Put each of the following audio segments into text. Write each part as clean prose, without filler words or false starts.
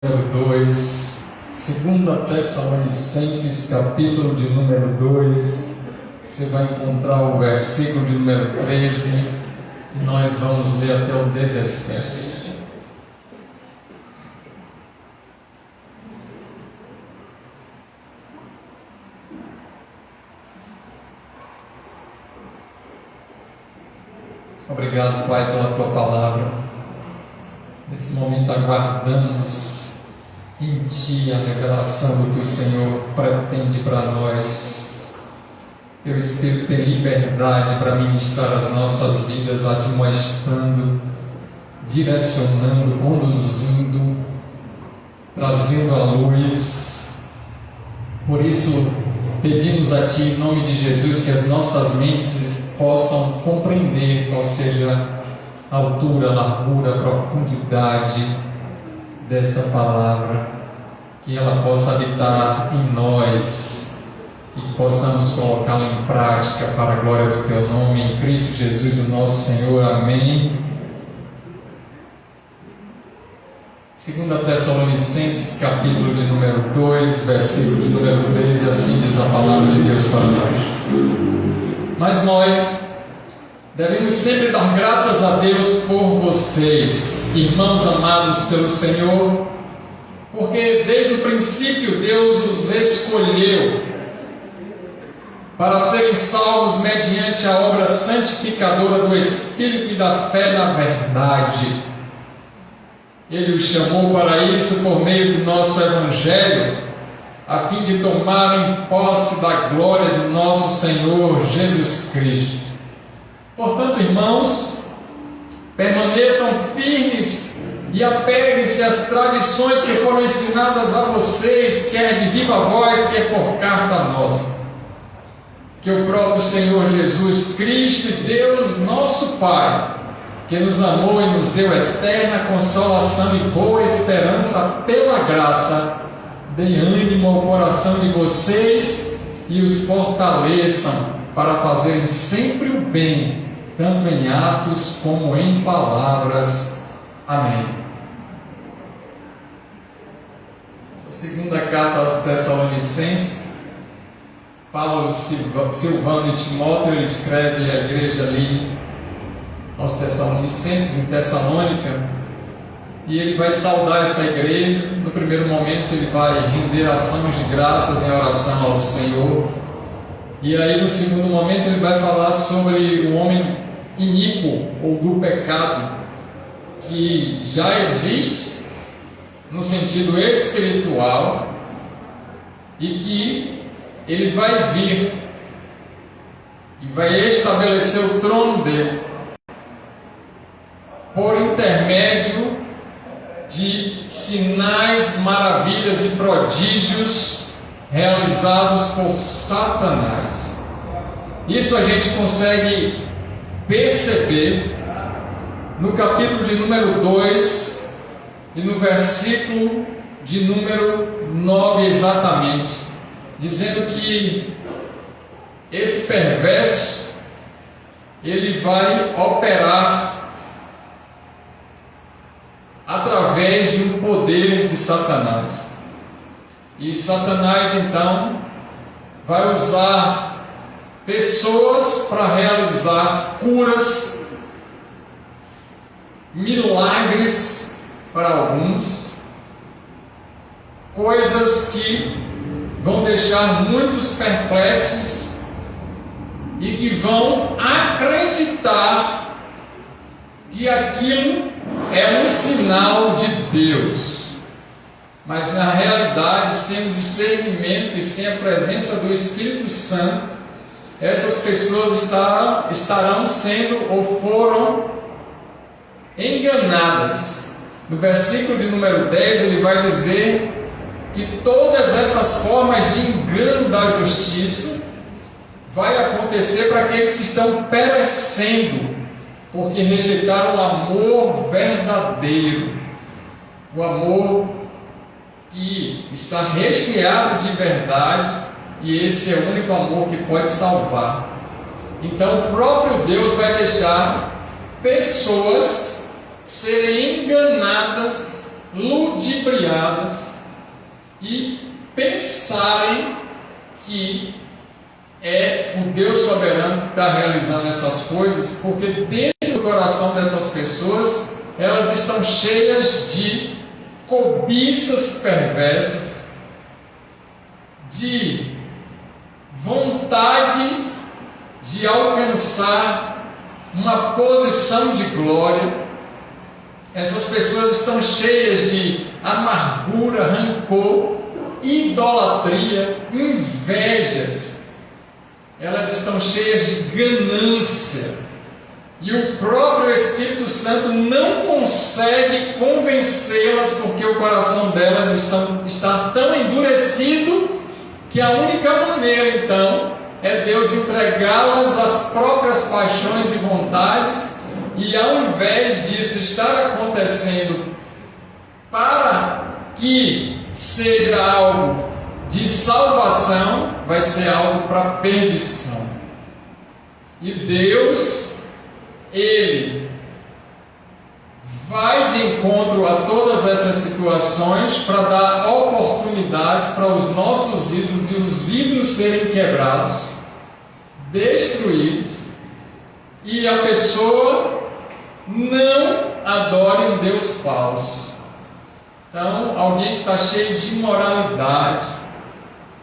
Número 2, 2 Tessalonicenses, capítulo de número 2, você vai encontrar o versículo de número 13 e nós vamos ler até o 17. Obrigado, Pai, pela Tua palavra. Nesse momento aguardamos em Ti a revelação do que o Senhor pretende para nós. Teu Espírito tem liberdade para ministrar as nossas vidas, admoestando, direcionando, conduzindo, trazendo à luz. Por isso, pedimos a Ti, em nome de Jesus, que as nossas mentes possam compreender qual seja a altura, a largura, a profundidade dessa palavra, que ela possa habitar em nós e que possamos colocá-la em prática para a glória do Teu nome, em Cristo Jesus, o nosso Senhor. Amém. 2 Tessalonicenses, capítulo de número 2, versículo de número 13, assim diz a palavra de Deus para nós. Mas nós devemos sempre dar graças a Deus por vocês, irmãos amados pelo Senhor, porque desde o princípio Deus os escolheu para serem salvos mediante a obra santificadora do Espírito e da fé na verdade. Ele os chamou para isso por meio do nosso Evangelho, a fim de tomarem posse da glória de nosso Senhor Jesus Cristo. Portanto, irmãos, permaneçam firmes e apeguem-se às tradições que foram ensinadas a vocês, quer de viva voz, quer por carta nossa. Que o próprio Senhor Jesus Cristo e Deus, nosso Pai, que nos amou e nos deu eterna consolação e boa esperança pela graça, dê ânimo ao coração de vocês e os fortaleçam para fazerem sempre o bem, tanto em atos como em palavras. Amém. Essa segunda carta aos Tessalonicenses, Paulo, Silvano e Timóteo, ele escreve à igreja ali aos Tessalonicenses, em Tessalônica, e ele vai saudar essa igreja. No primeiro momento ele vai render ações de graças em oração ao Senhor, e aí no segundo momento ele vai falar sobre o homem iníquo ou do pecado que já existe no sentido espiritual e que ele vai vir e vai estabelecer o trono dele por intermédio de sinais, maravilhas e prodígios realizados por Satanás. Isso a gente consegue perceber no capítulo de número 2 e no versículo de número 9 exatamente, dizendo que esse perverso ele vai operar através de um poder de Satanás. E Satanás então vai usar pessoas para realizar curas, milagres para alguns, coisas que vão deixar muitos perplexos e que vão acreditar que aquilo é um sinal de Deus. Mas na realidade, sem o discernimento e sem a presença do Espírito Santo, essas pessoas estarão sendo ou foram enganadas. No versículo de número 10 ele vai dizer que todas essas formas de engano da justiça vai acontecer para aqueles que estão perecendo, porque rejeitaram o amor verdadeiro, o amor que está recheado de verdade, e esse é o único amor que pode salvar. Então o próprio Deus vai deixar pessoas serem enganadas ludibriadas e pensarem que é o Deus soberano que está realizando essas coisas, porque dentro do coração dessas pessoas, elas estão cheias de cobiças perversas, de vontade de alcançar uma posição de glória. Essas pessoas estão cheias de amargura, rancor, idolatria, invejas. Elas estão cheias de ganância. E o próprio Espírito Santo não consegue convencê-las, porque o coração delas está tão endurecido que a única maneira, então, é Deus entregá-las às próprias paixões e vontades, e ao invés disso estar acontecendo para que seja algo de salvação, vai ser algo para perdição. E Deus, Ele vai de encontro a todas essas situações para dar oportunidades para os nossos ídolos e os ídolos serem quebrados, destruídos, e a pessoa não adore um Deus falso. Então, alguém que está cheio de imoralidade,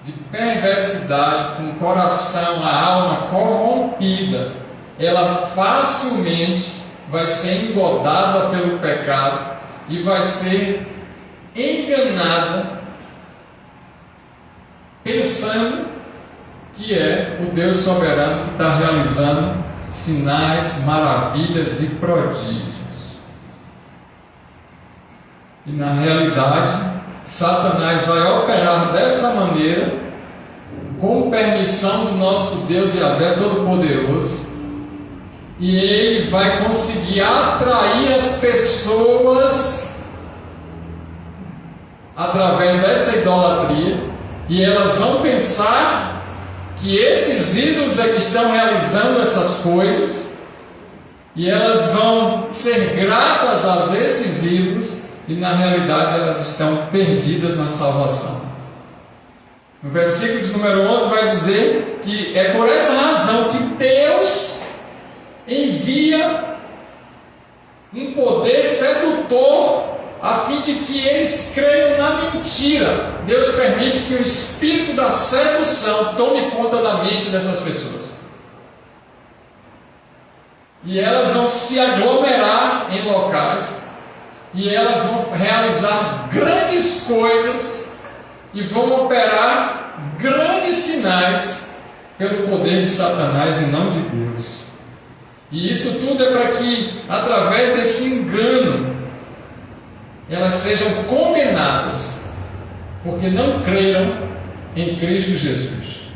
de perversidade, com o coração, a alma corrompida, ela facilmente vai ser engodada pelo pecado e vai ser enganada, pensando que é o Deus soberano que está realizando sinais, maravilhas e prodígios. E na realidade, Satanás vai operar dessa maneira, com permissão do nosso Deus Yahvé Todo-Poderoso, e ele vai conseguir atrair as pessoas através dessa idolatria, e elas vão pensar que esses ídolos é que estão realizando essas coisas, e elas vão ser gratas a esses ídolos, e na realidade elas estão perdidas na salvação. No versículo de número 11 vai dizer que é por essa razão que Deus envia um poder sedutor a fim de que eles creiam na mentira. Deus permite que o espírito da sedução tome conta da mente dessas pessoas, e elas vão se aglomerar em locais, e elas vão realizar grandes coisas e vão operar grandes sinais pelo poder de Satanás e não de Deus. E isso tudo é para que, através desse engano, elas sejam condenadas, porque não creram em Cristo Jesus.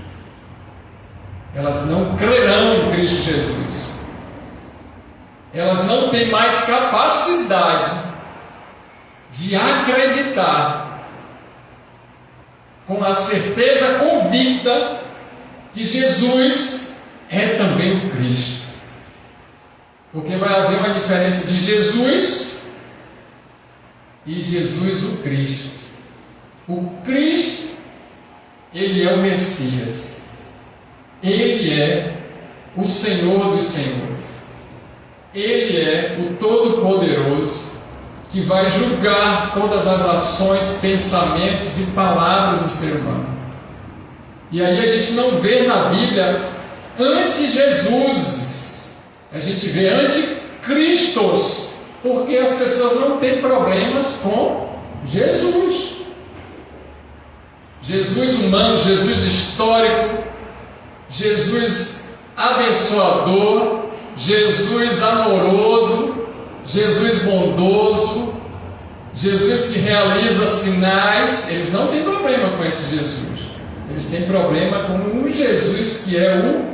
Elas não crerão em Cristo Jesus. Elas não têm mais capacidade de acreditar com a certeza convicta que Jesus é também o Cristo. Porque vai haver uma diferença de Jesus e Jesus o Cristo. O Cristo, ele é o Messias. Ele é o Senhor dos Senhores. Ele é o Todo-Poderoso, que vai julgar todas as ações, pensamentos e palavras do ser humano. E aí a gente não vê na Bíblia anti-Jesuses, a gente vê anticristos, porque as pessoas não têm problemas com Jesus. Jesus humano, Jesus histórico, Jesus abençoador, Jesus amoroso, Jesus bondoso, Jesus que realiza sinais. Eles não têm problema com esse Jesus. Eles têm problema com o Jesus que é o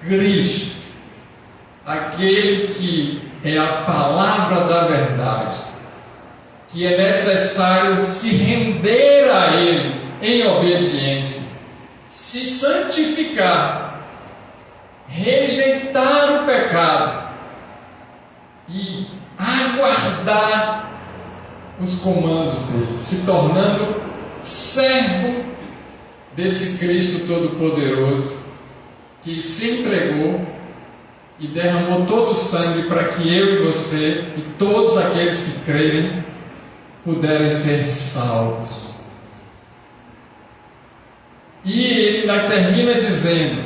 Cristo, aquele que é a palavra da verdade, que é necessário se render a Ele em obediência, se santificar, rejeitar o pecado e aguardar os comandos dele, se tornando servo desse Cristo Todo-Poderoso que se entregou e derramou todo o sangue para que eu e você e todos aqueles que crerem puderem ser salvos. E ele termina dizendo: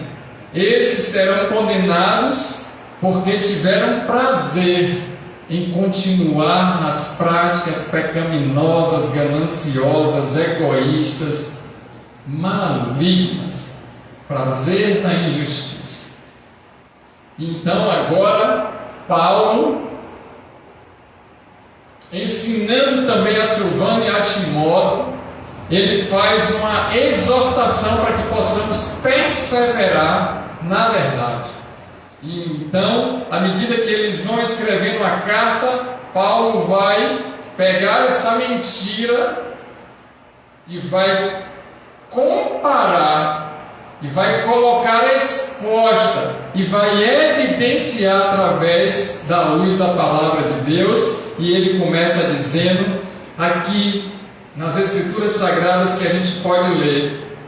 esses serão condenados porque tiveram prazer em continuar nas práticas pecaminosas, gananciosas, egoístas, malignas, prazer na injustiça. Então agora Paulo, ensinando também a Silvano e a Timóteo, ele faz uma exortação para que possamos perseverar na verdade. E então, à medida que eles vão escrevendo a carta, Paulo vai pegar essa mentira e vai comparar, e vai colocar exposta, e vai evidenciar através da luz da palavra de Deus. E ele começa dizendo aqui nas Escrituras Sagradas que a gente pode ler: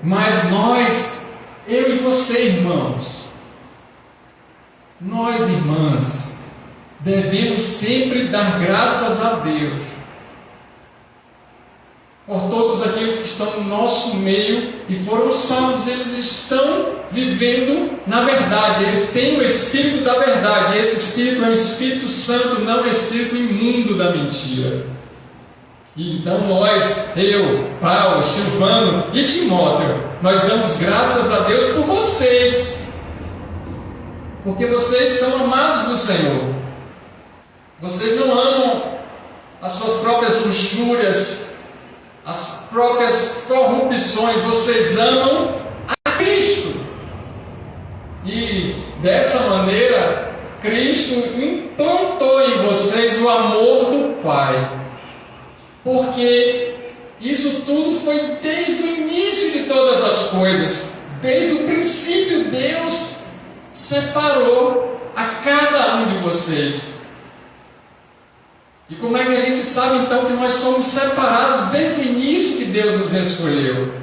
mas nós, eu e você, irmãos, nós, irmãs, devemos sempre dar graças a Deus por todos aqueles que estão no nosso meio e foram salvos. Eles estão vivendo na verdade, eles têm o Espírito da verdade, e esse Espírito é o Espírito Santo, não o Espírito imundo da mentira. E então nós, eu, Paulo, Silvano e Timóteo, nós damos graças a Deus por vocês, porque vocês são amados do Senhor. Vocês não amam as suas próprias luxúrias, as próprias corrupções, vocês amam a Cristo. E dessa maneira, Cristo implantou em vocês o amor do Pai. Porque isso tudo foi desde o início de todas as coisas. Desde o princípio, Deus separou a cada um de vocês. E como é que a gente sabe então que nós somos separados desde o início que Deus nos escolheu?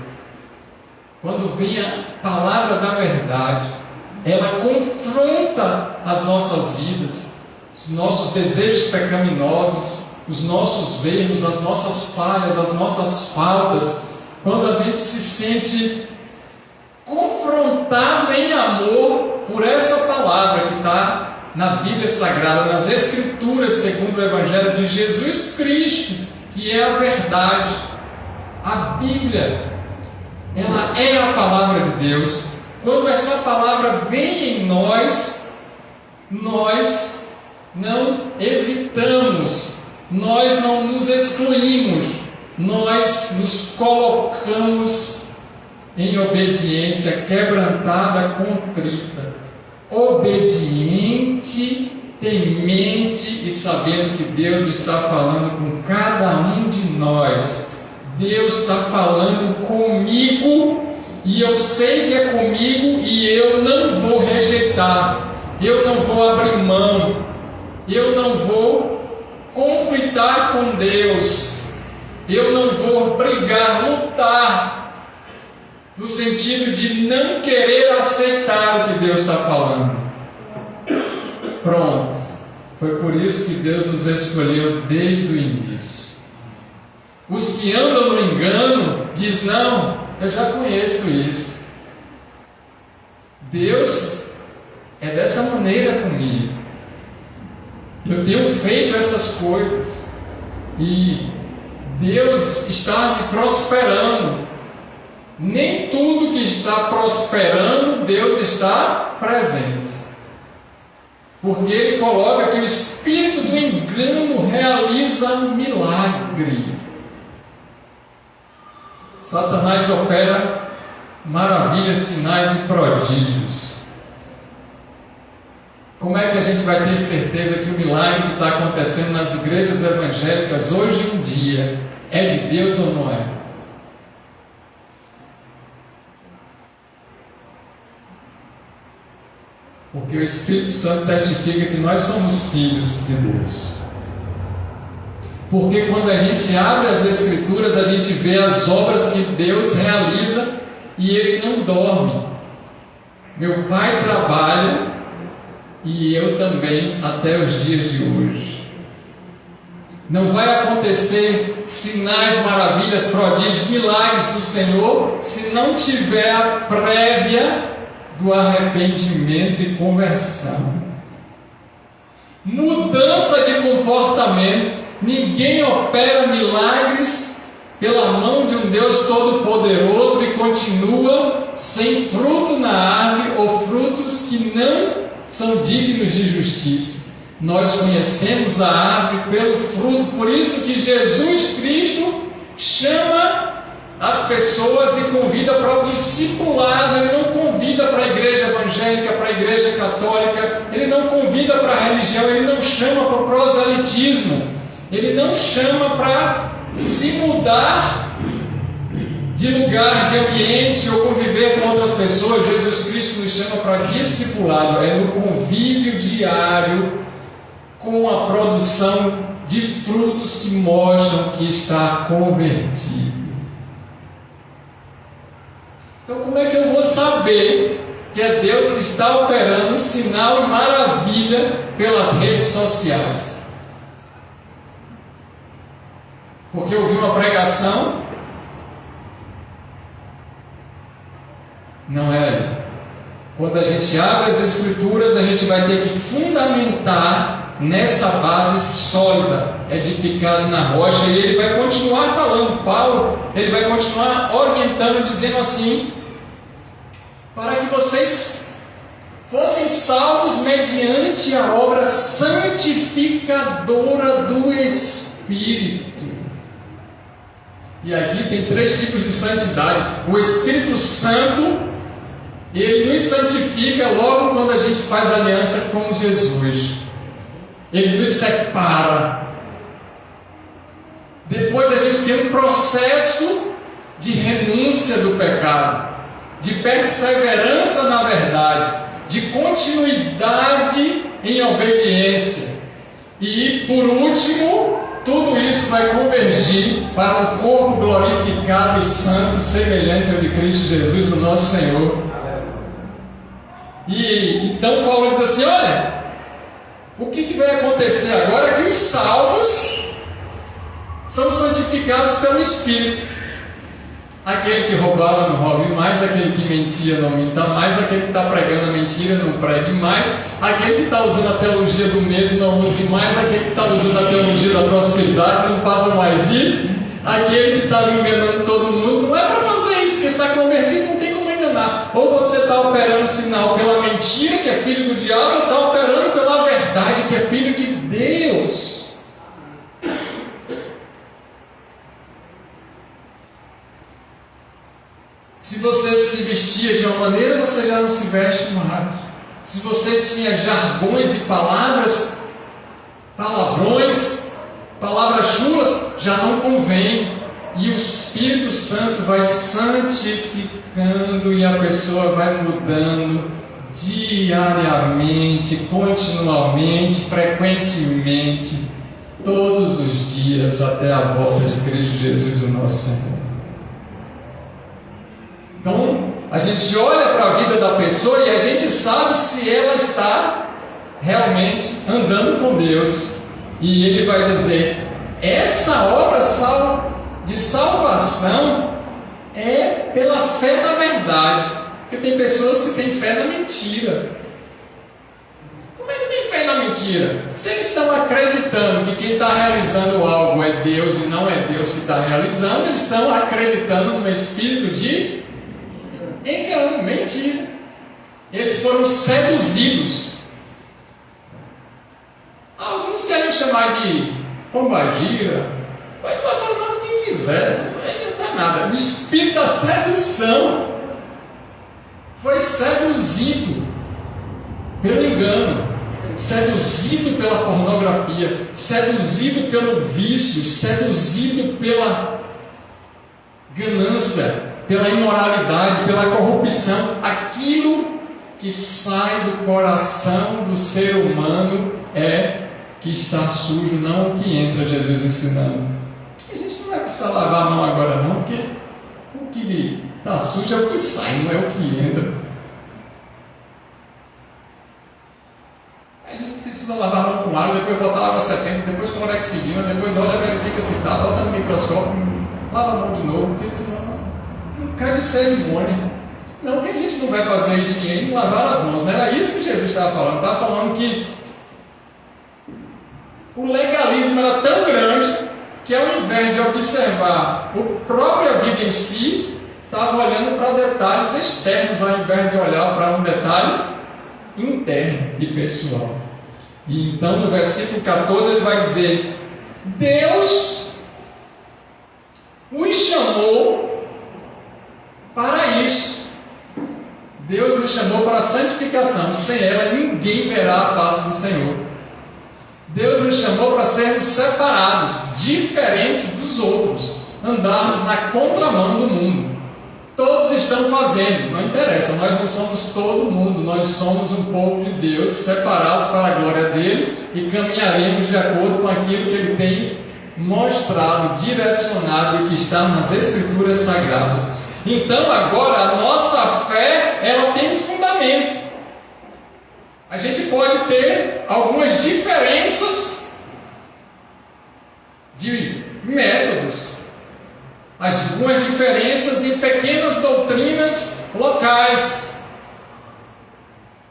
Quando vem a palavra da verdade, ela confronta as nossas vidas, os nossos desejos pecaminosos, os nossos erros, as nossas falhas, as nossas faltas. Quando a gente se sente confrontado em amor por essa palavra que está na Bíblia Sagrada, nas Escrituras, segundo o Evangelho de Jesus Cristo, que é a verdade. A Bíblia, ela é a palavra de Deus. Quando essa palavra vem em nós, nós não hesitamos, nós não nos excluímos, nós nos colocamos em obediência quebrantada, contrita, obediente, temente e sabendo que Deus está falando com cada um de nós. Deus está falando comigo e eu sei que é comigo e eu não vou rejeitar, eu não vou abrir mão, eu não vou conflitar com Deus, eu não vou brigar, lutar, no sentido de não querer aceitar o que Deus está falando. Pronto. Foi por isso que Deus nos escolheu desde o início. Os que andam no engano diz: não, eu já conheço isso. Deus é dessa maneira comigo. Eu tenho feito essas coisas e Deus está me prosperando. Nem tudo que está prosperando, Deus está presente. Porque Ele coloca que o espírito do engano realiza milagre. Satanás opera maravilhas, sinais e prodígios. Como é que a gente vai ter certeza que o milagre que está acontecendo nas igrejas evangélicas hoje em dia é de Deus ou não é? Porque o Espírito Santo testifica que nós somos filhos de Deus. Porque quando a gente abre as Escrituras, a gente vê as obras que Deus realiza e Ele não dorme. Meu Pai trabalha e eu também até os dias de hoje. Não vai acontecer sinais, maravilhas, prodígios, milagres do Senhor se não tiver a prévia do arrependimento e conversão. Mudança de comportamento. Ninguém opera milagres pela mão de um Deus Todo-Poderoso e continua sem fruto na árvore ou frutos que não são dignos de justiça. Nós conhecemos a árvore pelo fruto, por isso que Jesus Cristo chama as pessoas e convida para o discipulado. Ele não convida para a igreja evangélica, para a igreja católica, ele não convida para a religião, ele não chama para o proselitismo, ele não chama para se mudar de lugar, de ambiente ou conviver com outras pessoas. Jesus Cristo nos chama para discipulado, é no convívio diário com a produção de frutos que mostram que está convertido. Então, como é que eu vou saber que é Deus que está operando sinal e maravilha pelas redes sociais? Porque eu ouvi uma pregação? Não é. Quando a gente abre as Escrituras, a gente vai ter que fundamentar nessa base sólida, edificada na rocha, e ele vai continuar falando. Paulo, ele vai continuar orientando, dizendo assim: para que vocês fossem salvos mediante a obra santificadora do Espírito. E aqui tem 3 tipos de santidade. O Espírito Santo, ele nos santifica logo quando a gente faz aliança com Jesus. Ele nos separa. Depois a gente tem um processo de renúncia do pecado, de perseverança na verdade, de continuidade em obediência. E por último, tudo isso vai convergir para um corpo glorificado e santo, semelhante ao de Cristo Jesus, o nosso Senhor. E então Paulo diz assim: olha, o que vai acontecer agora é que os salvos são santificados pelo Espírito. Aquele que roubava não roube mais, aquele que mentia não minta mais, aquele que está pregando a mentira não pregue mais, aquele que está usando a teologia do medo não use mais, aquele que está usando a teologia da prosperidade não faça mais isso, aquele que está enganando todo mundo não é para fazer isso, porque está convertido, não tem como enganar. Ou você está operando sinal pela mentira, que é filho do diabo, ou está operando pela verdade, que é filho de Deus. Se você se vestia de uma maneira, você já não se veste mais. Se você tinha jargões e palavrões, palavras chulas, já não convém. E o Espírito Santo vai santificando e a pessoa vai mudando diariamente, continuamente, frequentemente, todos os dias, até a volta de Cristo Jesus, o nosso Senhor. Então, a gente olha para a vida da pessoa e a gente sabe se ela está realmente andando com Deus. E ele vai dizer: essa obra de salvação é pela fé na verdade. Porque tem pessoas que têm fé na mentira. Como é que tem fé na mentira? Se eles estão acreditando que quem está realizando algo é Deus e não é Deus que está realizando, eles estão acreditando no espírito de engano, mentira. Eles foram seduzidos. Alguns querem chamar de pombagira, pode botar o nome que quiser, não está nada. O espírito da sedução foi seduzido pelo engano, seduzido pela pornografia, seduzido pelo vício, seduzido pela ganância, pela imoralidade, pela corrupção. Aquilo que sai do coração do ser humano é que está sujo, não o que entra, Jesus ensinando. A gente não vai precisar lavar a mão agora não, porque o que está sujo é o que sai, não é o que entra. A gente precisa lavar a mão com água, depois botar água 70, depois com orexidina, depois olha, verifica se está, bota no microscópio, lava a mão de novo, porque senão não cai de cerimônia. Não, que a gente não vai fazer isso em lavar as mãos, não era isso que Jesus estava falando. Estava falando que o legalismo era tão grande que, ao invés de observar a própria vida em si, estava olhando para detalhes externos, ao invés de olhar para um detalhe interno e pessoal. E então, no versículo 14, ele vai dizer: Deus os chamou para isso. Deus nos chamou para a santificação. Sem ela, ninguém verá a face do Senhor. Deus nos chamou para sermos separados, diferentes dos outros, andarmos na contramão do mundo. Todos estão fazendo, não interessa, nós não somos todo mundo, nós somos um povo de Deus, separados para a glória dele, e caminharemos de acordo com aquilo que ele tem mostrado, direcionado e que está nas Escrituras Sagradas. Então agora a nossa fé, ela tem um fundamento. A gente pode ter algumas diferenças de métodos, algumas diferenças em pequenas doutrinas locais.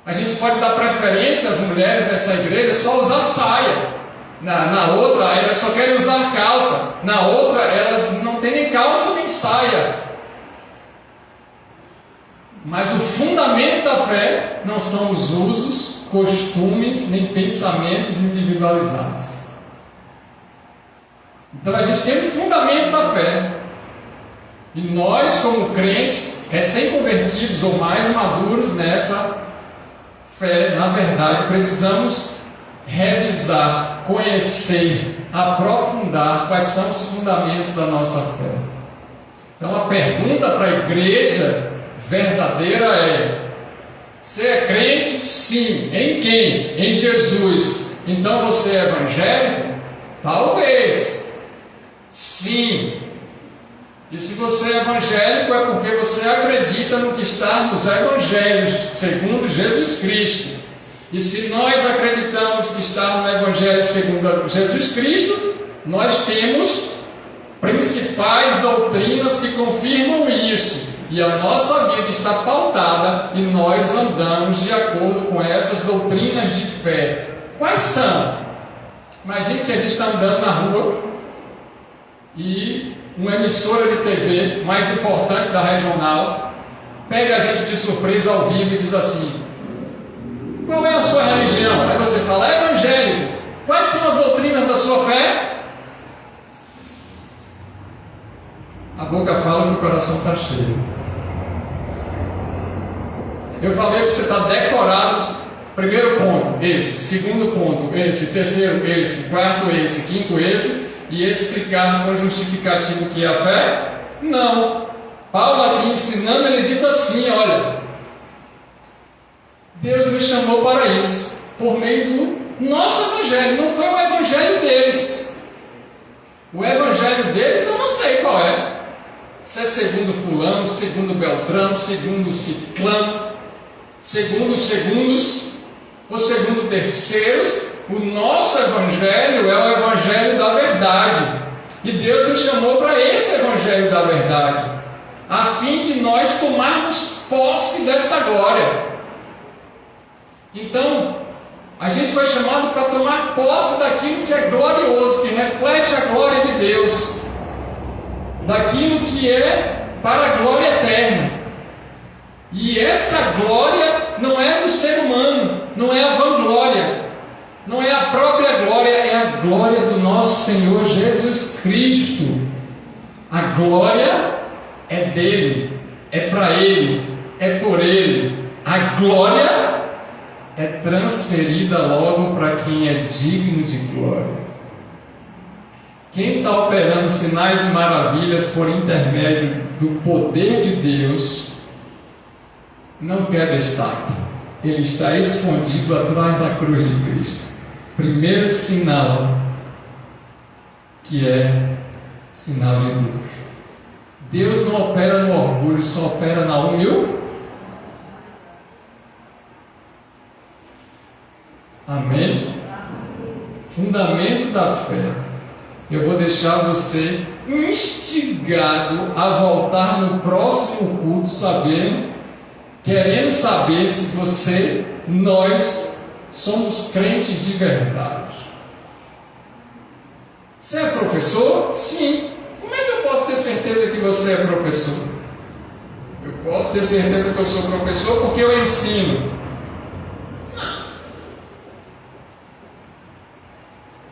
A gente pode dar preferência às mulheres dessa igreja só usar saia. Na outra, elas só querem usar calça. Na outra, elas não têm nem calça nem saia. Mas o fundamento da fé não são os usos, costumes, nem pensamentos individualizados. Então a gente tem um fundamento da fé. E nós, como crentes, recém-convertidos ou mais maduros nessa fé, na verdade, precisamos revisar, conhecer, aprofundar quais são os fundamentos da nossa fé. Então a pergunta para a igreja verdadeira é: você é crente? Sim. Em quem? Em Jesus. Então você é evangélico? Talvez. Sim. E se você é evangélico é porque você acredita no que está nos evangelhos, segundo Jesus Cristo. E se nós acreditamos que está no evangelho segundo Jesus Cristo, nós temos principais doutrinas que confirmam isso. E a nossa vida está pautada e nós andamos de acordo com essas doutrinas de fé. Quais são? Imagine que a gente está andando na rua e uma emissora de TV mais importante da regional pega a gente de surpresa ao vivo e diz assim: qual é a sua religião? Aí você fala: é evangélico. Quais são as doutrinas da sua fé? A boca fala e o coração está cheio. Eu falei que você está decorado. Primeiro ponto, esse. Segundo ponto, esse. Terceiro, esse. Quarto, esse. Quinto, esse. E explicar com justificativo o que é a fé? Não. Paulo aqui ensinando, ele diz assim: olha, Deus nos chamou para isso, por meio do nosso evangelho. Não foi o evangelho deles. O evangelho deles eu não sei qual é. Se é segundo fulano, segundo Beltrano, segundo ciclano, segundo os segundos, ou segundo terceiros. O nosso evangelho é o evangelho da verdade. E Deus nos chamou para esse evangelho da verdade, a fim de nós tomarmos posse dessa glória. Então, a gente foi chamado para tomar posse daquilo que é glorioso, que reflete a glória de Deus, daquilo que é para a glória eterna. E essa glória não é do ser humano, não é a vanglória, não é a própria glória, é a glória do nosso Senhor Jesus Cristo. A glória é dele, é para ele, é por ele. A glória é transferida logo para quem é digno de glória. Quem está operando sinais e maravilhas por intermédio do poder de Deus não quer destaque. Ele está escondido atrás da cruz de Cristo. primeiro sinal, que é sinal de Deus. Deus não opera no orgulho, só opera na humildade. Amém? Fundamento da fé. Eu vou deixar você instigado a voltar no próximo culto, querendo saber se nós somos crentes de verdade. Você é professor? Sim. Como é que eu posso ter certeza que você é professor? Eu posso ter certeza que eu sou professor porque eu ensino.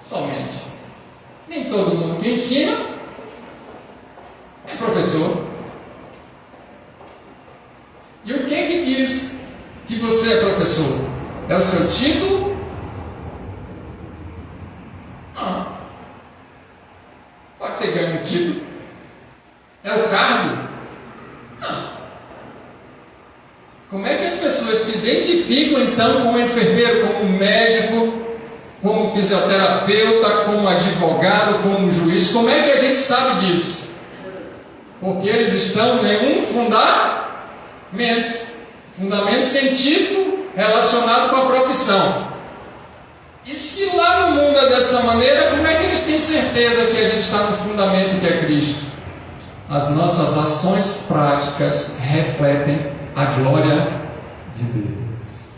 Somente. Nem todo mundo que ensina é professor. E o que diz que você é professor? É o seu título? Não. Pode ter ganho um título. É o cargo? Não. Como é que as pessoas se identificam então como enfermeiro, como médico, como fisioterapeuta, como advogado, como juiz? Como é que a gente sabe disso? Porque eles estão em um fundamento científico relacionado com a profissão. E se lá no mundo é dessa maneira, como é que eles têm certeza que a gente está no fundamento que é Cristo? As nossas ações práticas refletem a glória de Deus.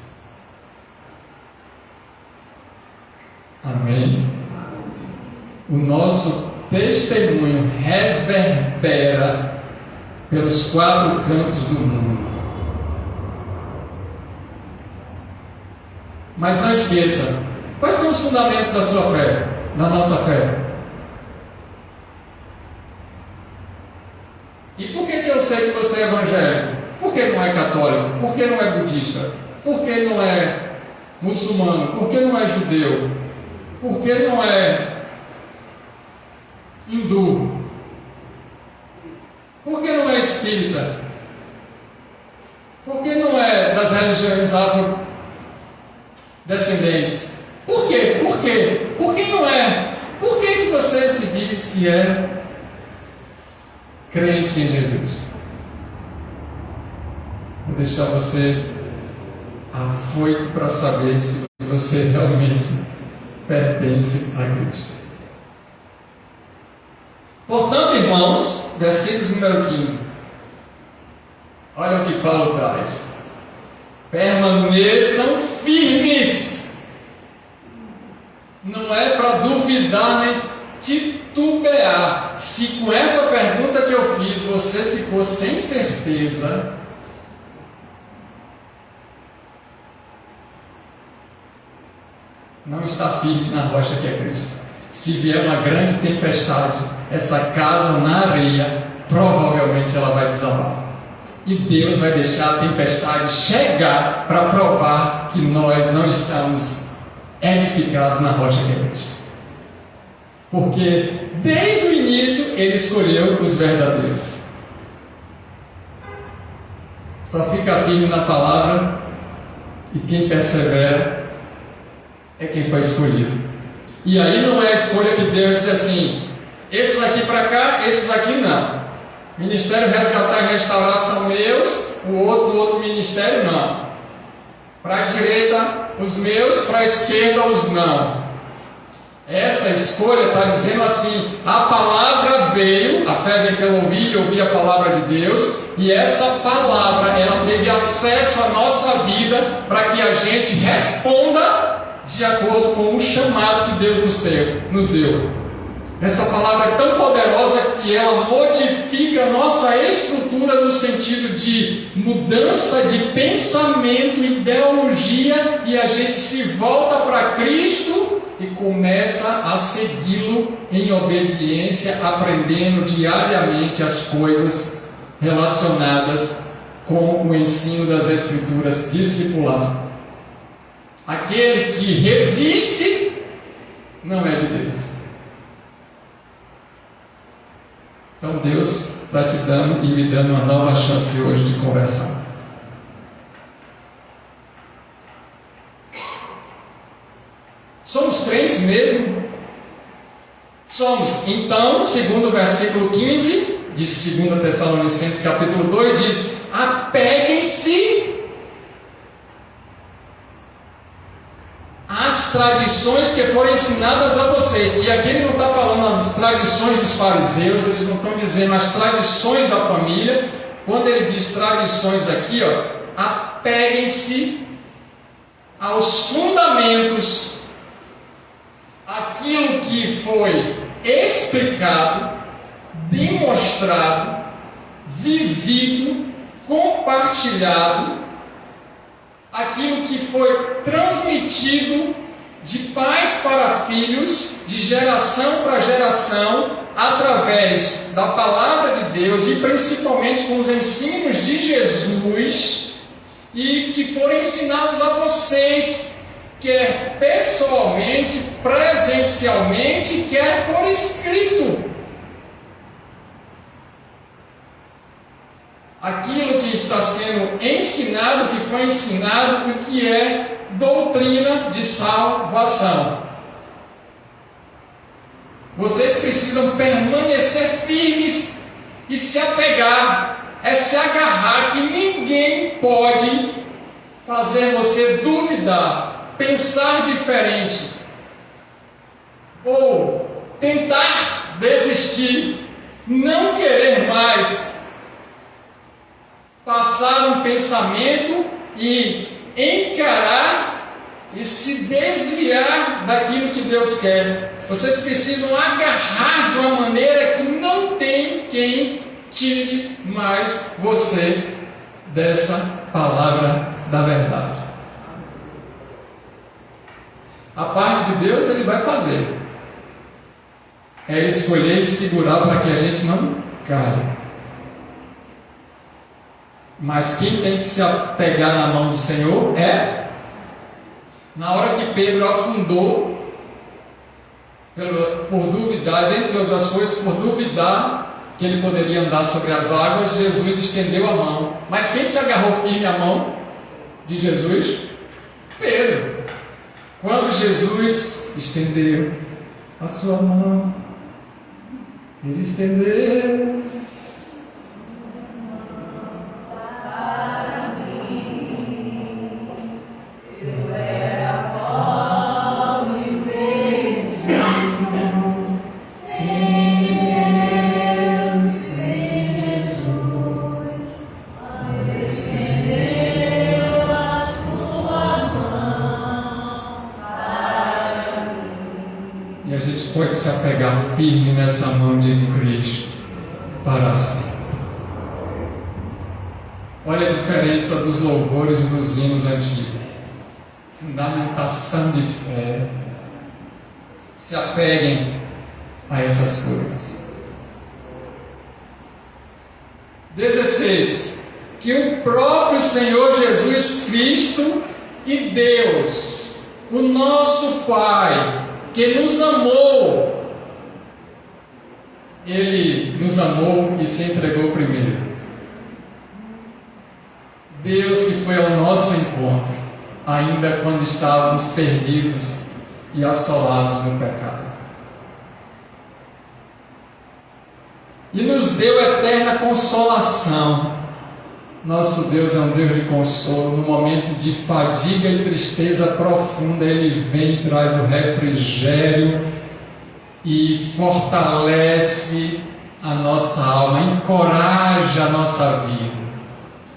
Amém? O nosso testemunho reverbera pelos quatro cantos do mundo. Mas não esqueça, quais são os fundamentos da sua fé, da nossa fé? E por que eu sei que você é evangélico? Por que não é católico? Por que não é budista? Por que não é muçulmano? Por que não é judeu? Por que não é hindu? Por que não é espírita? Por que não é das religiões afrodescendentes? Por quê? Por quê? Por que não é? Por que você se diz que é crente em Jesus? Vou deixar você afoito para saber se você realmente pertence a Cristo. Portanto, irmãos, versículo número 15. Olha o que Paulo traz. Permaneçam firmes. Não é para duvidar nem titubear. Se com essa pergunta que eu fiz você ficou sem certeza, não está firme na rocha que é Cristo. Se vier uma grande tempestade, essa casa na areia, provavelmente ela vai desabar. E Deus vai deixar a tempestade chegar para provar que nós não estamos edificados na rocha que é Cristo. Porque desde o início Ele escolheu os verdadeiros. Só fica firme na palavra e quem persevera é quem foi escolhido. E aí não é a escolha que Deus diz assim: esses aqui para cá, esses aqui não. Ministério Resgatar e Restaurar são meus, o outro ministério não. Para a direita os meus, para a esquerda os não. Essa escolha está dizendo assim: a palavra veio, a fé vem pelo ouvir e ouvir a palavra de Deus, e essa palavra ela teve acesso à nossa vida para que a gente responda de acordo com o chamado que Deus nos deu. Essa palavra é tão poderosa que ela modifica a nossa estrutura no sentido de mudança de pensamento, ideologia, e a gente se volta para Cristo e começa a segui-lo em obediência, aprendendo diariamente as coisas relacionadas com o ensino das Escrituras, discipulado. Aquele que resiste não é de Deus. Então Deus está te dando e me dando uma nova chance hoje de conversar. Somos mesmo? Somos. Então, segundo o versículo 15 de 2 Tessalonicenses capítulo 2, diz: apeguem-se às tradições que foram ensinadas a vocês. E aqui ele não está falando as tradições dos fariseus, eles não estão dizendo as tradições da família. Quando ele diz tradições aqui, apeguem-se aos fundamentos, aquilo que foi explicado, demonstrado, vivido, compartilhado, aquilo que foi transmitido de pais para filhos, de geração para geração, através da palavra de Deus e principalmente com os ensinos de Jesus, e que foram ensinados a vocês, quer pessoalmente, presencialmente, quer por escrito. Aquilo que está sendo ensinado, que foi ensinado, e que é doutrina de salvação. Vocês precisam permanecer firmes e se apegar, se agarrar, que ninguém pode fazer você duvidar, pensar diferente, ou tentar desistir, não querer mais, passar um pensamento e encarar e se desviar daquilo que Deus quer. Vocês precisam agarrar de uma maneira que não tem quem tire mais você dessa palavra da verdade. A parte de Deus Ele vai fazer. É escolher e segurar para que a gente não caia. Mas quem tem que se apegar na mão do Senhor é, na hora que Pedro afundou, por duvidar, dentre outras coisas, por duvidar que ele poderia andar sobre as águas, Jesus estendeu a mão. Mas quem se agarrou firme à mão de Jesus? Pedro. Quando Jesus estendeu a sua mão, ele estendeu pode se apegar firme nessa mão de Cristo para sempre. Olha a diferença dos louvores e dos hinos antigos. Fundamentação de fé. Se apeguem a essas coisas. 16. Que o próprio Senhor Jesus Cristo e Deus, o nosso Pai, que nos amou, Ele nos amou e se entregou primeiro. Deus que foi ao nosso encontro, ainda quando estávamos perdidos e assolados no pecado, e nos deu eterna consolação. Nosso Deus é um Deus de consolo. No momento de fadiga e tristeza profunda, Ele vem e traz o refrigério e fortalece a nossa alma, encoraja a nossa vida.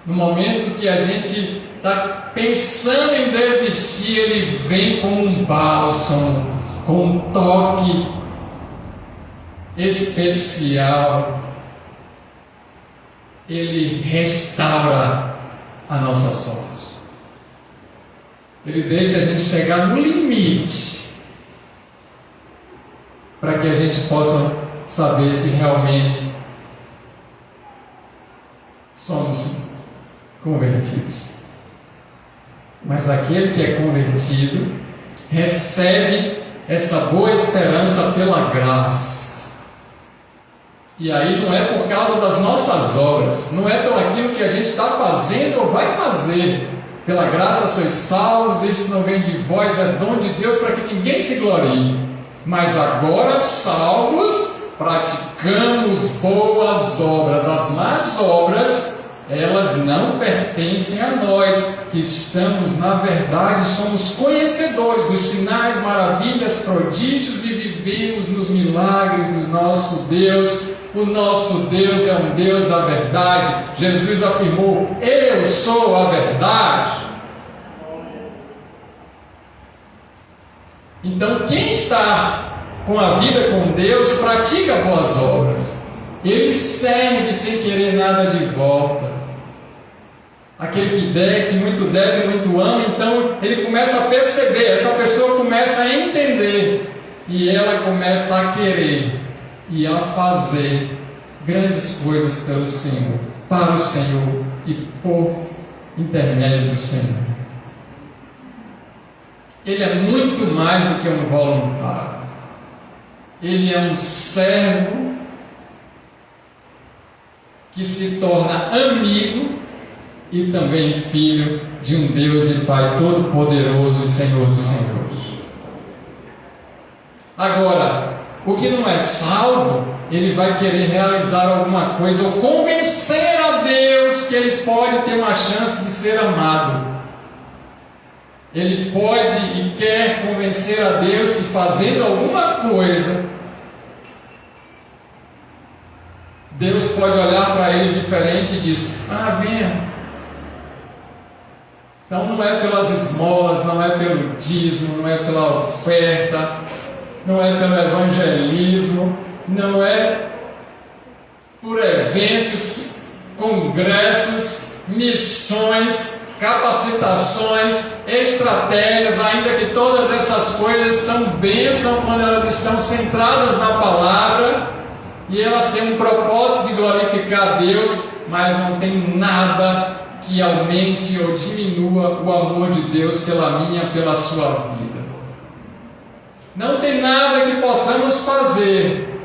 No momento que a gente está pensando em desistir, Ele vem com um bálsamo, com um toque especial. Ele restaura a nossa sorte. Ele deixa a gente chegar no limite, para que a gente possa saber se realmente somos convertidos. Mas aquele que é convertido recebe essa boa esperança pela graça. E aí não é por causa das nossas obras, não é pelo aquilo que a gente está fazendo ou vai fazer, pela graça sois salvos, isso não vem de vós, é dom de Deus para que ninguém se glorie. Mas agora, salvos, praticamos boas obras. As más obras, elas não pertencem a nós, que estamos, na verdade, somos conhecedores dos sinais, maravilhas, prodígios e vivemos nos milagres do nosso Deus. O nosso Deus é um Deus da verdade. Jesus afirmou: eu sou a verdade. Então, quem está com a vida com Deus, pratica boas obras. Ele serve sem querer nada de volta. Aquele que muito deve, muito ama, então ele começa a perceber, essa pessoa começa a entender, e ela começa a querer e a fazer grandes coisas pelo Senhor, para o Senhor e por intermédio do Senhor. Ele é muito mais do que um voluntário. Ele é um servo que se torna amigo e também filho de um Deus e Pai Todo-Poderoso e Senhor dos Senhores. Agora, o que não é salvo, ele vai querer realizar alguma coisa ou convencer a Deus que ele pode ter uma chance de ser amado. Ele pode e quer convencer a Deus que fazendo alguma coisa, Deus pode olhar para ele diferente e diz: venha. Então não é pelas esmolas, não é pelo dízimo, não é pela oferta, não é pelo evangelismo, não é por eventos, congressos, missões, capacitações, estratégias, ainda que todas essas coisas são bênçãos quando elas estão centradas na palavra e elas têm um propósito de glorificar a Deus, mas não tem nada que aumente ou diminua o amor de Deus pela minha, pela sua vida. Não tem nada que possamos fazer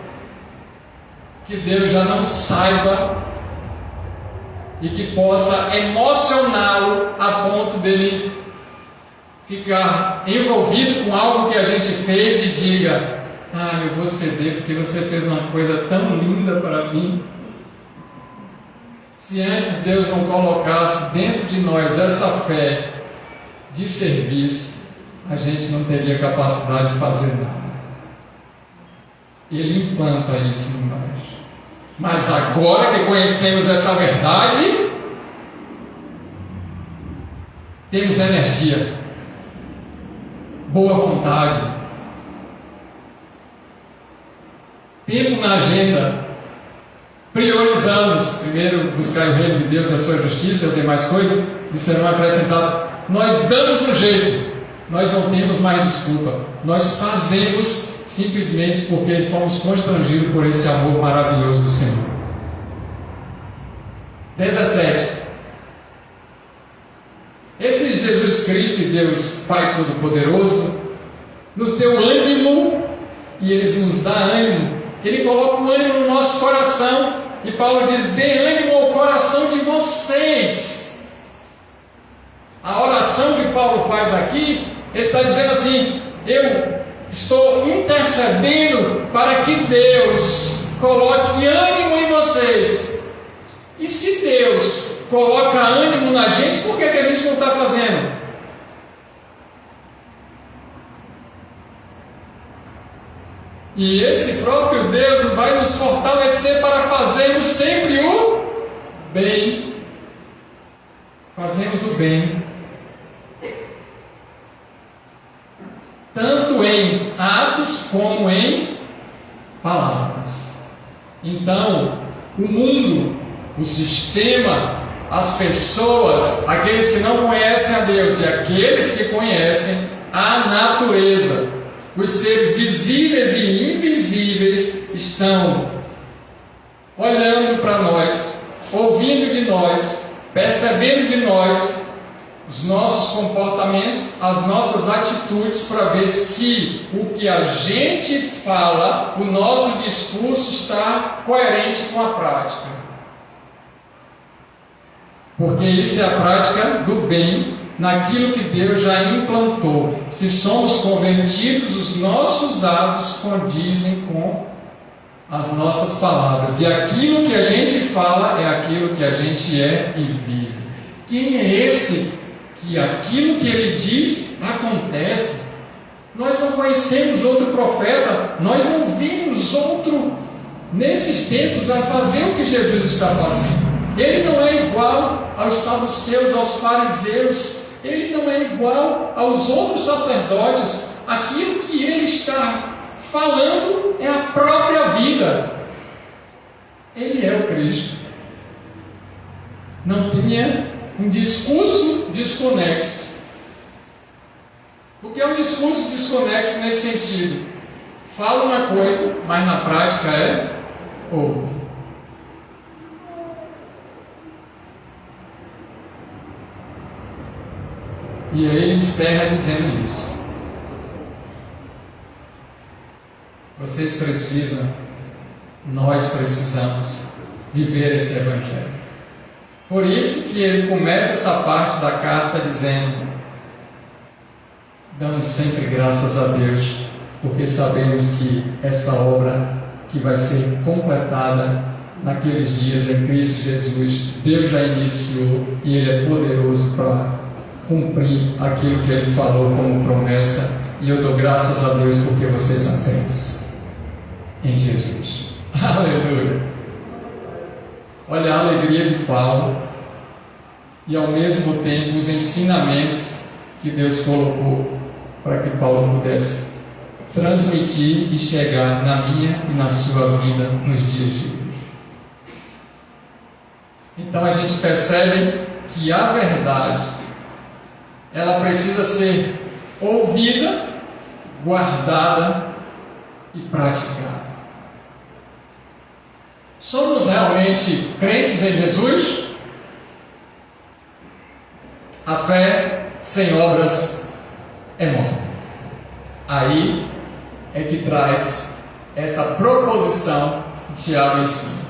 que Deus já não saiba e que possa emocioná-lo a ponto dele ficar envolvido com algo que a gente fez e diga: eu vou ceder porque você fez uma coisa tão linda para mim. Se antes Deus não colocasse dentro de nós essa fé de serviço, a gente não teria capacidade de fazer nada. Ele implanta isso em nós. Mas agora que conhecemos essa verdade, temos energia, boa vontade, tempo na agenda. Priorizamos primeiro buscar o reino de Deus e a sua justiça, e as demais coisas lhe serão acrescentadas. Nós damos um jeito, nós não temos mais desculpa, nós fazemos simplesmente porque fomos constrangidos por esse amor maravilhoso do Senhor. 17. Esse Jesus Cristo e Deus Pai Todo-Poderoso nos deu ânimo, e Ele nos dá ânimo. Ele coloca o ânimo no nosso coração. E Paulo diz: dê ânimo ao coração de vocês. A oração que Paulo faz aqui, ele está dizendo assim: eu estou intercedendo para que Deus coloque ânimo em vocês. E se Deus coloca ânimo na gente, por que a gente não está fazendo? E esse próprio Deus vai nos fortalecer para fazermos sempre o bem. Fazemos o bem, tanto em atos como em palavras. Então, o mundo, o sistema, as pessoas, aqueles que não conhecem a Deus e aqueles que conhecem a natureza, os seres visíveis e invisíveis estão olhando para nós, ouvindo de nós, percebendo de nós os nossos comportamentos, as nossas atitudes, para ver se o que a gente fala, o nosso discurso está coerente com a prática. Porque isso é a prática do bem naquilo que Deus já implantou. Se somos convertidos, os nossos atos condizem com as nossas palavras. E aquilo que a gente fala é aquilo que a gente é e vive. Quem é esse que aquilo que ele diz acontece? Nós não conhecemos outro profeta, nós não vimos outro nesses tempos a fazer o que Jesus está fazendo. Ele não é igual aos saduceus, aos fariseus, ele não é igual aos outros sacerdotes. Aquilo que ele está falando é a própria vida. Ele é o Cristo. Não tinha um discurso desconexo. O que é um discurso desconexo nesse sentido? Fala uma coisa, mas na prática é outra. E aí ele encerra dizendo isso. Vocês precisam, nós precisamos viver esse Evangelho. Por isso que ele começa essa parte da carta dizendo: damos sempre graças a Deus, porque sabemos que essa obra que vai ser completada naqueles dias em Cristo Jesus, Deus já iniciou e Ele é poderoso para cumprir aquilo que Ele falou como promessa. E eu dou graças a Deus porque vocês são crentes em Jesus. Aleluia! Olha a alegria de Paulo e ao mesmo tempo os ensinamentos que Deus colocou para que Paulo pudesse transmitir e chegar na minha e na sua vida nos dias de hoje. Então a gente percebe que a verdade, ela precisa ser ouvida, guardada e praticada. Somos realmente crentes em Jesus? A fé sem obras é morta. Aí é que traz essa proposição que Tiago ensina.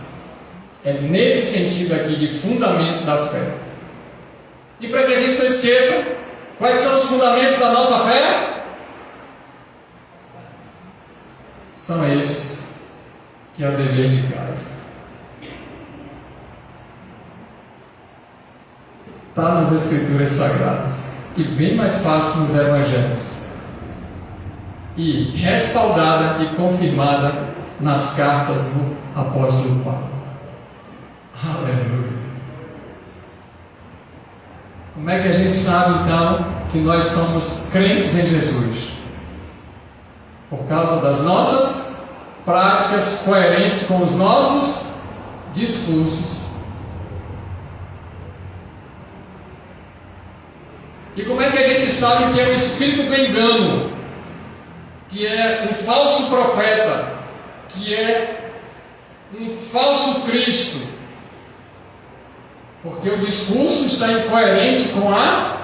É nesse sentido aqui de fundamento da fé. E para que a gente não esqueça, quais são os fundamentos da nossa fé? São esses, que é o dever de casa. Está nas Escrituras Sagradas e bem mais fácil nos Evangelhos, e respaldada e confirmada nas cartas do apóstolo Paulo. Aleluia! Como é que a gente sabe então que nós somos crentes em Jesus? Por causa das nossas práticas coerentes com os nossos discursos. E como é que a gente sabe que é o espírito do engano, que é um falso profeta, que é um falso Cristo? Porque o discurso está incoerente com a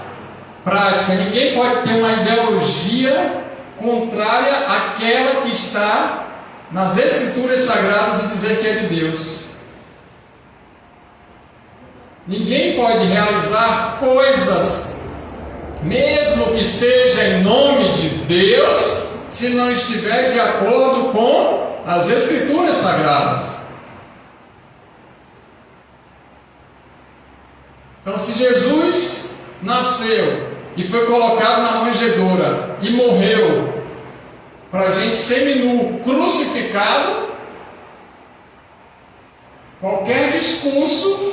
prática. Ninguém pode ter uma ideologia contrária àquela que está nas Escrituras Sagradas e dizer que é de Deus. Ninguém pode realizar coisas, mesmo que seja em nome de Deus, se não estiver de acordo com as Escrituras Sagradas. Então, se Jesus nasceu e foi colocado na manjedoura e morreu para a gente seminu, crucificado, qualquer discurso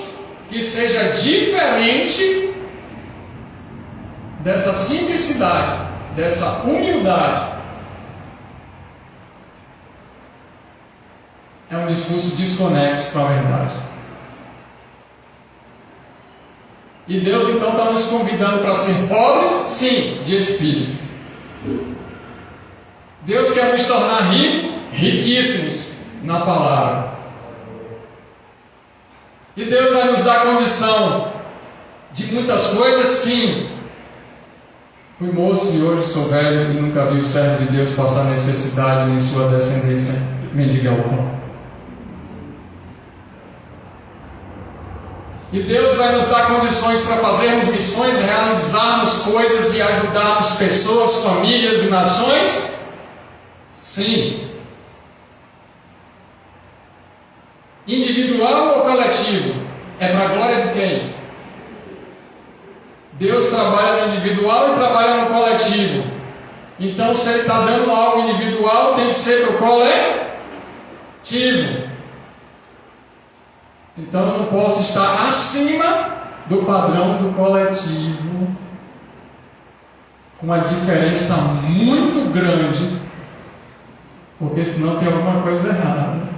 que seja diferente dessa simplicidade, dessa humildade, é um discurso desconexo com a verdade. E Deus então está nos convidando para ser pobres, sim, de espírito. Deus quer nos tornar ricos, riquíssimos na palavra. E Deus vai nos dar condição de muitas coisas, sim. Fui moço e hoje sou velho e nunca vi o servo de Deus passar necessidade nem sua descendência mendigar o pão. E Deus vai nos dar condições para fazermos missões, realizarmos coisas e ajudarmos pessoas, famílias e nações? Sim. Individual ou coletivo? É para a glória de quem? Deus trabalha no individual e trabalha no coletivo. Então, se Ele está dando algo individual, tem que ser para o coletivo. Então, eu não posso estar acima do padrão do coletivo, com uma diferença muito grande, porque senão tem alguma coisa errada.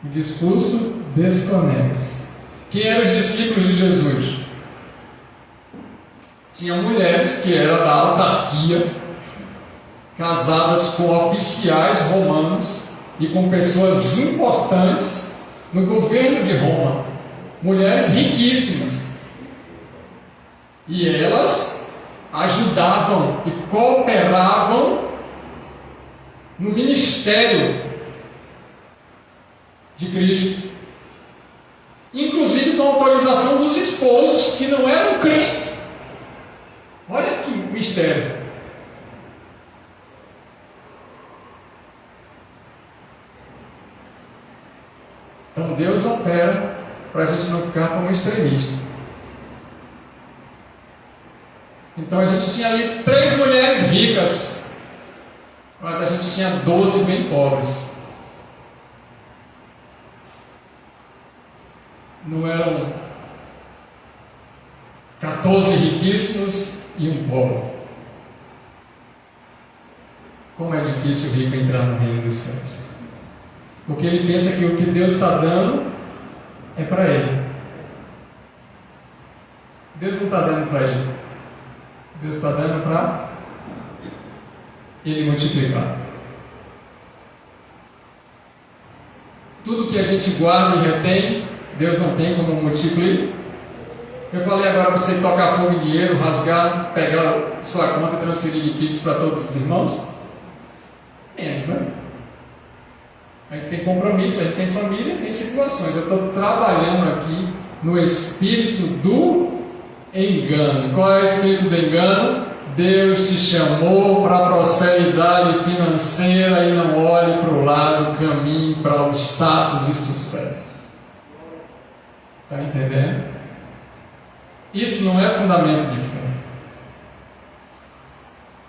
O discurso desconexo. Quem eram os discípulos de Jesus? Tinha mulheres que eram da autarquia, casadas com oficiais romanos e com pessoas importantes no governo de Roma, mulheres riquíssimas, e elas ajudavam e cooperavam no ministério de Cristo, inclusive com a autorização dos esposos que não eram crentes. Olha que mistério. Então Deus opera para a gente não ficar como extremista. Então a gente tinha ali 3 mulheres ricas, mas a gente tinha 12 bem pobres. Não eram 14 riquíssimos e um pobre. Como é difícil o rico entrar no reino dos céus. Porque ele pensa que o que Deus está dando é para ele. Deus não está dando para ele. Deus está dando para ele multiplicar. Tudo que a gente guarda e retém, Deus não tem como multiplicar. Eu falei agora para você tocar fogo em dinheiro, rasgar, pegar sua conta e transferir de Pix para todos os irmãos? Menos, né? A gente tem compromisso, a gente tem família, tem situações. Eu estou trabalhando aqui no espírito do engano. Qual é o espírito do engano? Deus te chamou para a prosperidade financeira e não olhe para o lado, caminhe para o status e sucesso. Está entendendo? Isso não é fundamento de fé.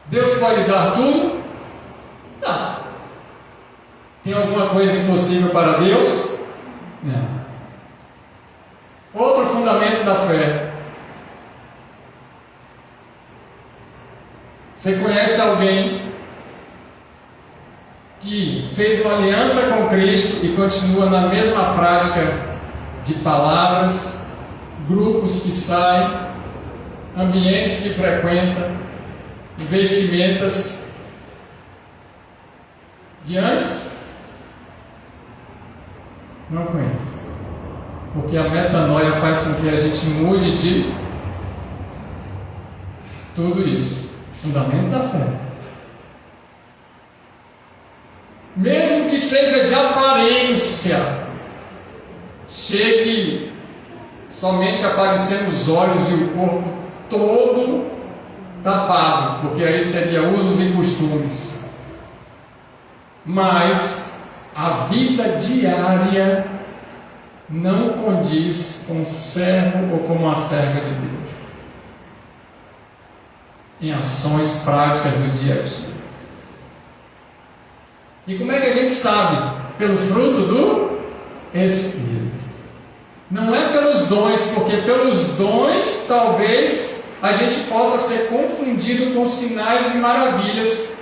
Deus pode dar tudo? Não. Tem alguma coisa impossível para Deus? Não. Outro fundamento da fé. Você conhece alguém que fez uma aliança com Cristo e continua na mesma prática de palavras, grupos que saem, ambientes que frequenta, investimentos de antes? Não conheço. Porque a metanoia faz com que a gente mude de tudo isso. Fundamento da fé. Mesmo que seja de aparência, chegue somente aparecendo os olhos e o corpo todo tapado, porque aí seria usos e costumes. Mas a vida diária não condiz com o servo ou com uma serva de Deus, em ações práticas do dia a dia. E como é que a gente sabe? Pelo fruto do Espírito. Não é pelos dons, porque pelos dons talvez a gente possa ser confundido com sinais e maravilhas.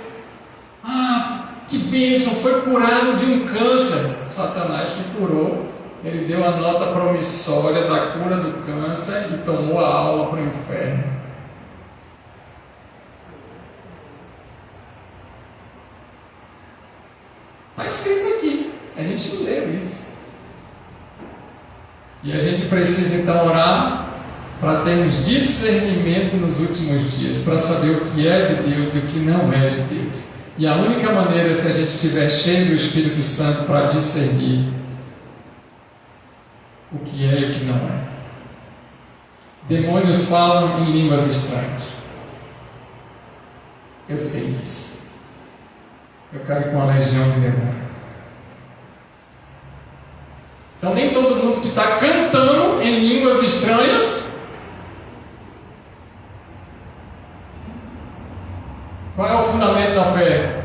Ah, que bênção, foi curado de um câncer. Satanás que curou, ele deu a nota promissória da cura do câncer e tomou a alma para o inferno. Está escrito aqui, a gente leu isso. E a gente precisa então orar para termos discernimento nos últimos dias, para saber o que é de Deus e o que não é de Deus. E a única maneira, se a gente estiver cheio do Espírito Santo para discernir o que é e o que não é. Demônios falam em línguas estranhas. Eu sei disso. Eu caio com a legião de demônios. Então nem todo mundo que está cantando em línguas estranhas. Qual é o fundamento da fé?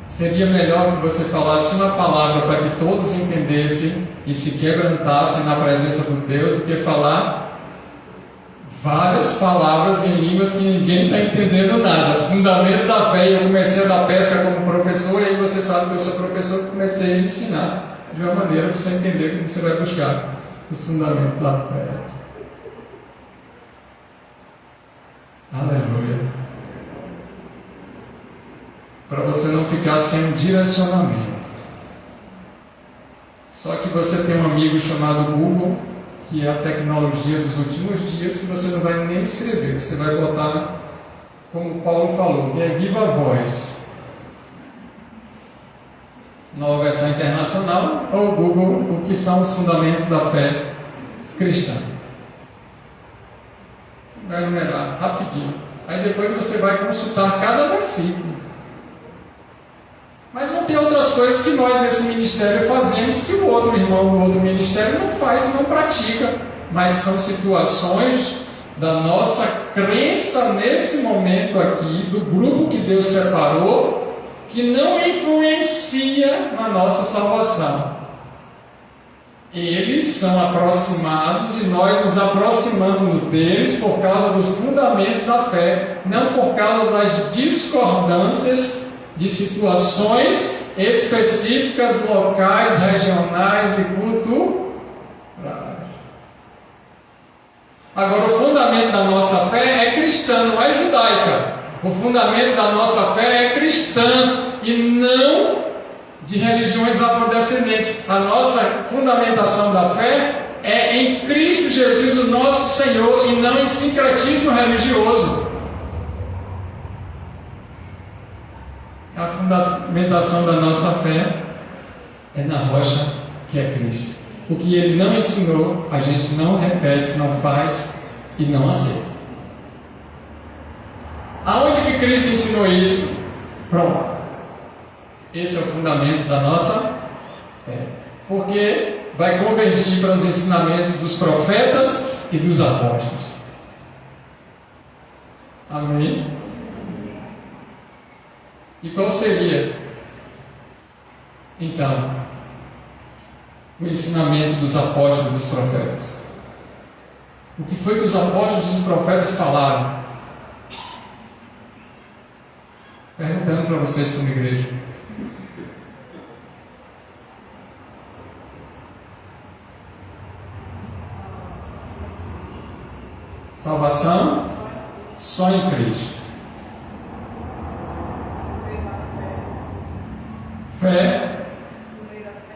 Seria melhor que você falasse uma palavra para que todos entendessem e se quebrantassem na presença do Deus, do que falar várias palavras em línguas que ninguém está entendendo nada. Fundamento da fé. Eu comecei a dar pesca como professor, e aí você sabe que eu sou professor, comecei a ensinar de uma maneira para você entender como você vai buscar os fundamentos da fé. Aleluia. Para você não ficar sem um direcionamento. Só que você tem um amigo chamado Google, que é a tecnologia dos últimos dias, que você não vai nem escrever, você vai botar, como Paulo falou, que é viva voz. Nova versão internacional, ou Google, o que são os fundamentos da fé cristã. Vai numerar rapidinho. Aí depois você vai consultar cada versículo. Mas não tem outras coisas que nós nesse ministério fazemos que o outro irmão do outro ministério não faz e não pratica. Mas são situações da nossa crença nesse momento aqui, do grupo que Deus separou, que não influencia na nossa salvação. Eles são aproximados e nós nos aproximamos deles por causa dos fundamentos da fé, não por causa das discordâncias de situações específicas, locais, regionais e culturais. Agora, o fundamento da nossa fé é cristã, não é judaica. O fundamento da nossa fé é cristã e não de religiões afrodescendentes. A nossa fundamentação da fé é em Cristo Jesus, o nosso Senhor, e não em sincretismo religioso. A fundamentação da nossa fé é na rocha que é Cristo. O que Ele não ensinou, a gente não repete, não faz e não aceita. Aonde que Cristo ensinou isso? Pronto. Esse é o fundamento da nossa fé. Porque vai convergir para os ensinamentos dos profetas e dos apóstolos. Amém? E qual seria, então, o ensinamento dos apóstolos e dos profetas? O que foi que os apóstolos e os profetas falaram? Perguntando para vocês como igreja. Salvação só em Cristo. Fé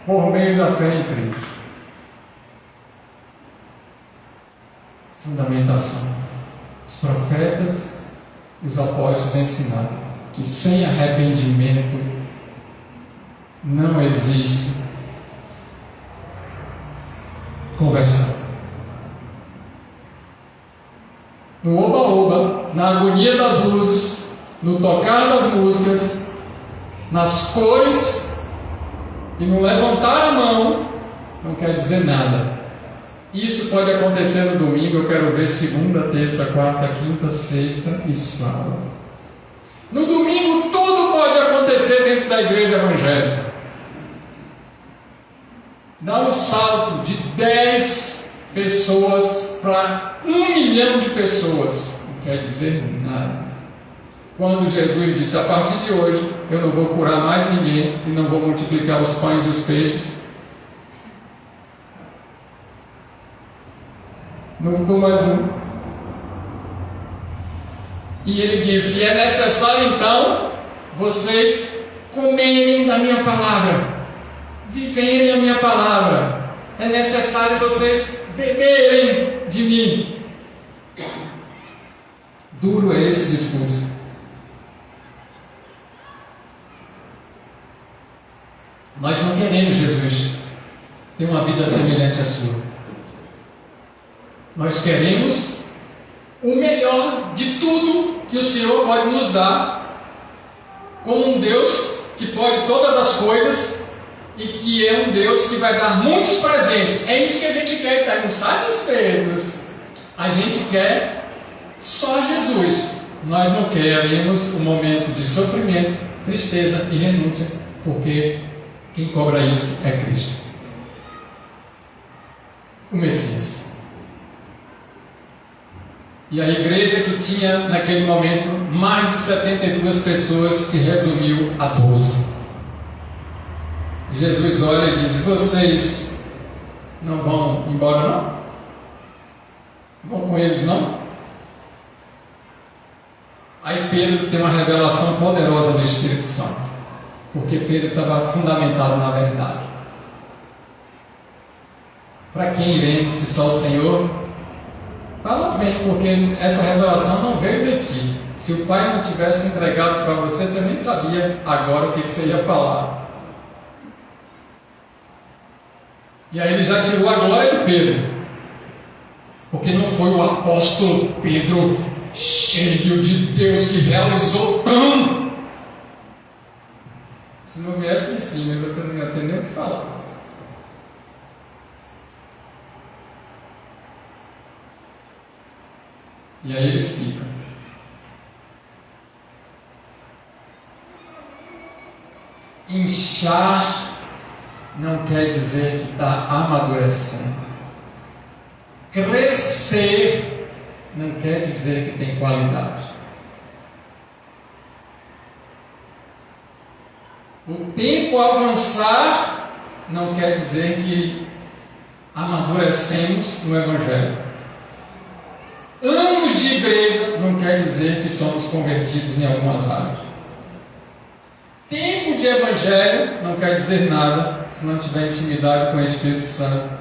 por meio da fé em Cristo. Fundamentação. Os profetas e os apóstolos ensinaram que sem arrependimento não existe conversão. No oba-oba, na agonia das luzes, no tocar das músicas, nas cores e no levantar a mão, não quer dizer nada. Isso pode acontecer no domingo, eu quero ver segunda, terça, quarta, quinta, sexta e sábado. No domingo tudo pode acontecer dentro da igreja evangélica. Dá um salto de 10 pessoas para 1 milhão de pessoas. Não quer dizer nada. Quando Jesus disse, a partir de hoje, eu não vou curar mais ninguém e não vou multiplicar os pães e os peixes, não ficou mais um. E ele disse, é necessário então vocês comerem da minha palavra, viverem a minha palavra, é necessário vocês beberem de mim. Duro é esse discurso. Nós não queremos Jesus. ter uma vida semelhante à sua. Nós queremos o melhor de tudo que o Senhor pode nos dar, como um Deus que pode todas as coisas e que é um Deus que vai dar muitos presentes. É isso que a gente quer, estarmos satisfeitos. A gente quer só Jesus. Nós não queremos um momento de sofrimento, tristeza e renúncia, porque quem cobra isso é Cristo, o Messias. E a igreja que tinha naquele momento mais de 72 pessoas se resumiu a 12. Jesus olha e diz: vocês não vão embora não? Vão com eles não? Aí Pedro tem uma revelação poderosa do Espírito Santo, porque Pedro estava fundamentado na verdade. Para quem iremos se só o Senhor? Falas bem, porque essa revelação não veio de ti. Se o Pai não tivesse entregado para você, você nem sabia agora o que você ia falar. E aí ele já tirou a glória de Pedro, porque não foi o apóstolo Pedro, cheio de Deus, que realizou tão. Se não viesse de cima, você não ia ter nem o que falar. E aí eles ficam. Inchar não quer dizer que está amadurecendo. Crescer não quer dizer que tem qualidade. O tempo avançar não quer dizer que amadurecemos no Evangelho. Anos de igreja não quer dizer que somos convertidos em algumas áreas. Tempo de Evangelho não quer dizer nada se não tiver intimidade com o Espírito Santo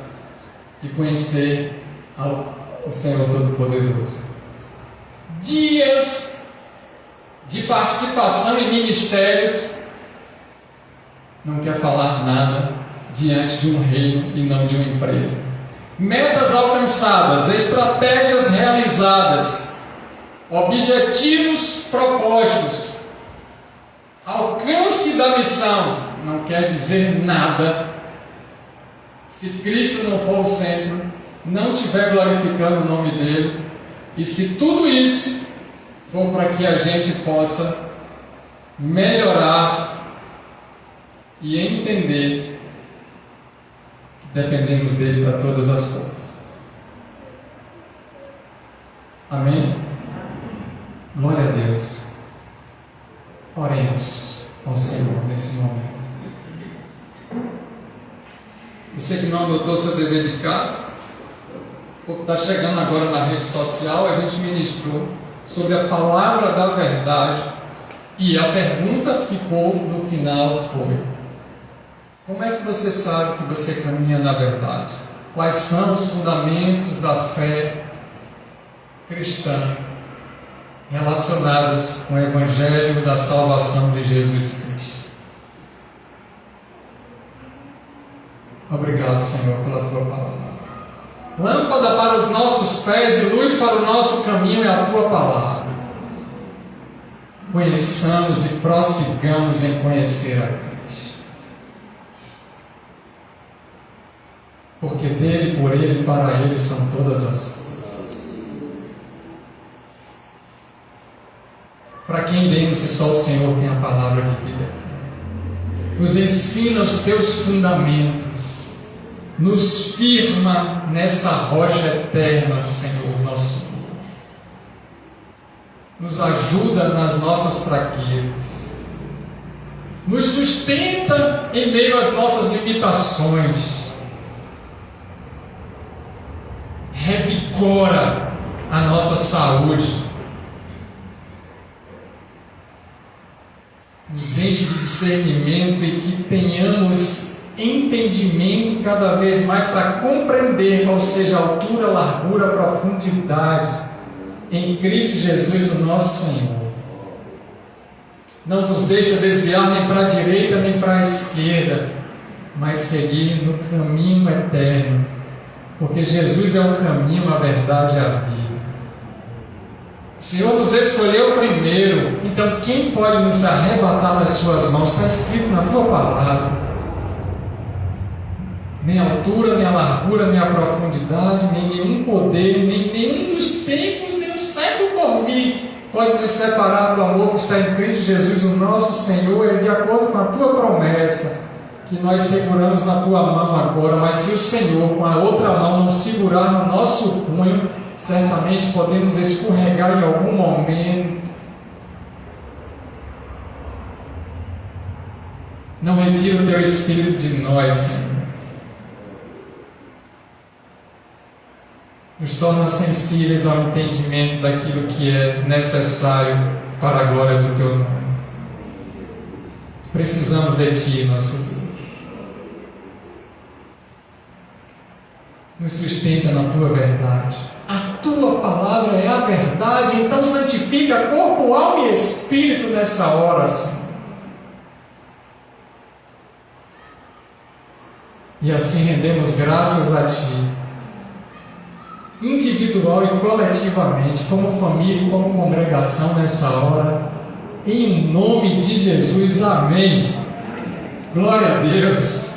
e conhecer o Senhor Todo-Poderoso. Dias de participação em ministérios não quer falar nada diante de um reino e não de uma empresa. Metas alcançadas, estratégias realizadas, objetivos propostos, alcance da missão não quer dizer nada se Cristo não for o centro, não estiver glorificando o nome dele, e se tudo isso for para que a gente possa melhorar e entender que dependemos dele para todas as coisas. Amém? Glória a Deus. Oremos ao Senhor nesse momento. Você que não adotou seu dever de casa, porque está chegando agora na rede social, a gente ministrou sobre a palavra da verdade e a pergunta ficou no final foi: como é que você sabe que você caminha na verdade? Quais são os fundamentos da fé cristã relacionados com o Evangelho da salvação de Jesus Cristo? Obrigado, Senhor, pela Tua palavra. Lâmpada para os nossos pés e luz para o nosso caminho é a Tua palavra. Conheçamos e prossigamos em conhecer a Cristo. Porque dele, por ele e para ele são todas as coisas. Para quem demos se só o Senhor tem a palavra de vida? Nos ensina os teus fundamentos. Nos firma nessa rocha eterna, Senhor nosso Deus. Nos ajuda nas nossas fraquezas. Nos sustenta em meio às nossas limitações. Revigora a nossa saúde. Nos enche de discernimento e que tenhamos entendimento cada vez mais para compreender qual seja a altura, largura, profundidade em Cristo Jesus, o nosso Senhor. Não nos deixa desviar nem para a direita nem para a esquerda, mas seguir no caminho eterno, porque Jesus é o caminho, a verdade e a vida. O Senhor nos escolheu primeiro, então quem pode nos arrebatar das suas mãos? Está escrito na tua palavra. Nem a altura, nem a largura, nem a profundidade, nem nenhum poder, nem nenhum dos tempos, nem o século por vir pode nos separar do amor que está em Cristo Jesus, o nosso Senhor. É de acordo com a tua promessa que nós seguramos na tua mão agora, mas se o Senhor com a outra mão não segurar no nosso punho, certamente podemos escorregar em algum momento. Não retira o teu Espírito de nós, Senhor. Nos torna sensíveis ao entendimento daquilo que é necessário para a glória do teu nome. Precisamos de ti, nosso Deus. Nos sustenta na tua verdade. A tua palavra é a verdade, então santifica corpo, alma e espírito nessa hora, Senhor. E assim rendemos graças a ti, individual e coletivamente, como família e como congregação nessa hora, em nome de Jesus, amém. Glória a Deus.